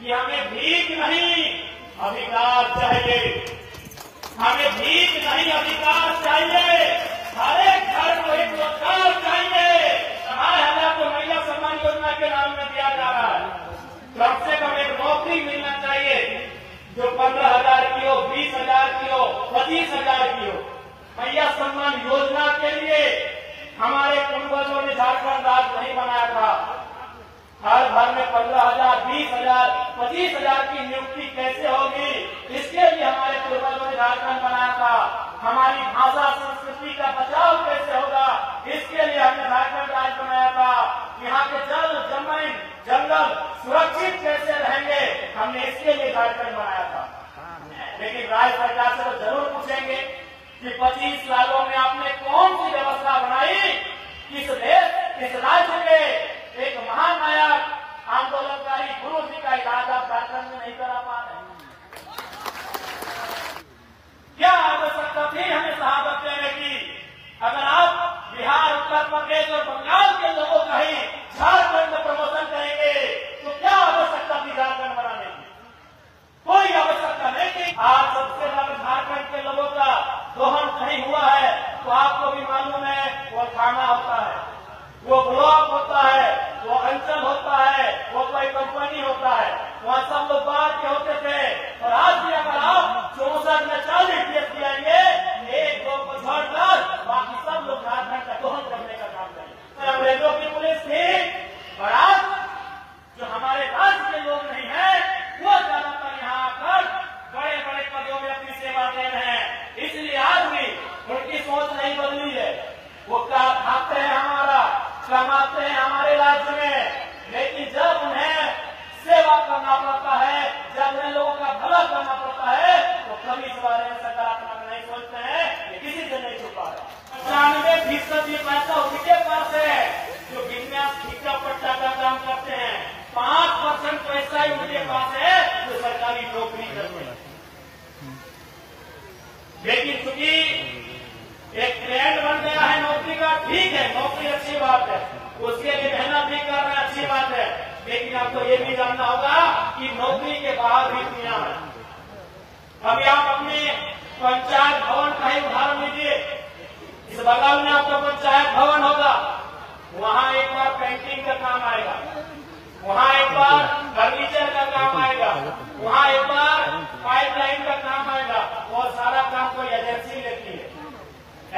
कि हमें भीख नहीं अधिकार चाहिए, हमें भीख नहीं अधिकार चाहिए, हर एक घर को एक रोजगार चाहिए। 2,500 को महिला सम्मान योजना के नाम में दिया जा रहा है, कम से कम एक नौकरी मिलना चाहिए जो 15,000 की हो, 20,000 की हो, 25,000 की हो। महिला सम्मान योजना के लिए हमारे पूर्वजों ने झारखंड राज्य नहीं बनाया था। हर घर में 15,000, 20,000, 25,000 की नियुक्ति कैसे होगी, इसके लिए हमारे पूर्वजों ने झारखंड बनाया था। हमारी भाषा संस्कृति का बचाव कैसे होगा, इसके लिए हमने झारखंड राज्य बनाया था। यहाँ के जल, जमीन, जंगल सुरक्षित कैसे रहेंगे, हमने इसके लिए झारखंड बनाया था। लेकिन राज्य सरकार से तो जरूर पूछेंगे कि 25 सालों में आपने कौन सी व्यवस्था बनाई, किस देश, किस राज्य के एक महानायक आंदोलनकारी गुरु जी का इलाज आप झारखंड में नहीं करा पा रहे? क्या आवश्यकता थी हमें शहादत देने की? अगर आप बिहार, उत्तर प्रदेश और बंगाल के लोगों का ही झारखंड में प्रमोशन करेंगे तो क्या आवश्यकता थी झारखंड बनाने की? कोई आवश्यकता नहीं थी। आज सबसे ज्यादा झारखंड के लोगों का दोहन कहीं हुआ है तो आपको भी मालूम है, वो थाना होता है, वो ब्लॉक होता है, वो अंचल होता है, वो कोई कंपनी होता है। वहाँ सब लोग बाहर के होते थे और आज भी अगर आप 64 में 40 केस दिएंगे, एक दो को छोड़कर बाकी सब लोग झारखंड का दोहन करने का काम करेंगे। अंग्रेजों की पुलिस थी और आज जो हमारे राज्य के लोग नहीं है वो ज्यादातर यहाँ आकर बड़े बड़े पदों में अपनी सेवा दे रहे हैं। इसलिए आज भी उनकी सोच नहीं बदली है। वो क्या खाते हैं, हमारा कमाते हैं हमारे राज्य में, लेकिन जब उन्हें सेवा करना पड़ता है, जब उन्हें लोगों का भला करना पड़ता है तो कभी इस बारे में सकारात्मक नहीं सोचते हैं, ये किसी से नहीं छुपा रहा। 95% ये पैसा उनके पास है जो विन्यास ठिका पट्टा का काम करते हैं। 5% पैसा ही उनके पास है जो सरकारी नौकरी करते हैं। लेकिन चूंकि एक ट्रेंड बन गया है नौकरी का, ठीक है, नौकरी अच्छी बात है, उसके लिए मेहनत भी कर रहे हैं, अच्छी बात है, लेकिन आपको ये भी जानना होगा कि नौकरी के बाहर भी दुनिया है। अभी आप अपने पंचायत भवन का ही उदाहरण लीजिए। इस बगल में आपका पंचायत भवन होगा, वहाँ एक बार पेंटिंग का काम आएगा, वहाँ एक बार फर्नीचर का काम आएगा, वहाँ एक बार पाइपलाइन का काम आएगा, और सारा काम कोई एजेंसी लेती है,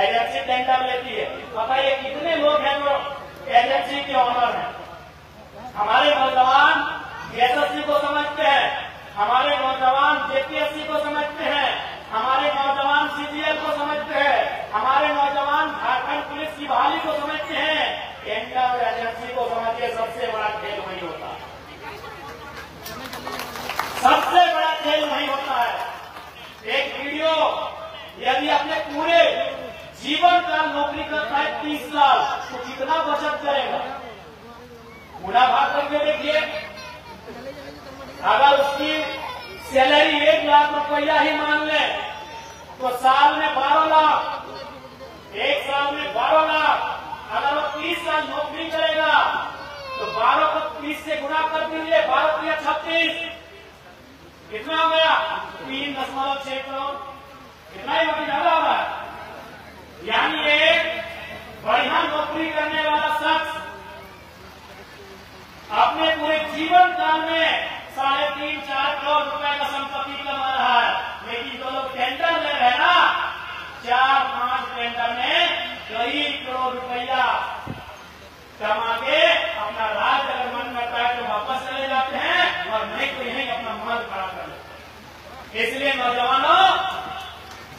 एजेंसी टेंडर लेती है। बताइए कितने लोग हैं जो एजेंसी के ऑनर हैं? हमारे नौजवान एसएससी को समझते हैं, हमारे नौजवान जेपीएससी को समझते हैं, हमारे नौजवान सीजीएल को समझते हैं, हमारे नौजवान झारखंड पुलिस की बहाली को समझते हैं। टेंडर और एजेंसी को समझिए, सबसे बड़ा खेल वही होता है, सबसे बड़ा खेल वही होता है। एक वीडियो यदि अपने पूरे जीवन का नौकरी करता है 30 साल तो कितना बचत करेगा? गुना भाग करके देखिए। अगर उसकी सैलरी 1 लाख रुपया ही मान ले तो साल में 12 लाख, एक साल में 12 लाख। अगर वो 30 साल नौकरी करेगा तो 12 को 30 से गुना कर दीजिए, 12 या 36, कितना हो गया? 3.6 करोड़। कितना ही वक्त ज्यादा होगा। यानी एक बढ़िया नौकरी करने वाला शख्स अपने पूरे जीवन काल में 3.5-4 करोड़ रुपए का संपत्ति कमा रहा है, लेकिन जो लोग टेंडर ले रहे हैं ना, 4-5 टेंडर में कई करोड़ रुपया कमा के अपना राज अगर मन करता है तो वापस चले जाते हैं, और नहीं तो यही अपना मन खड़ा कर लेते। इसलिए नौजवानों,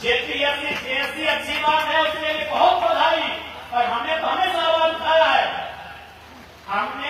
जेपीएससी जेएससी अच्छी बात है, उसके लिए बहुत बधाई, पर हमने तो हमेशा सवाल उठाया है। हमने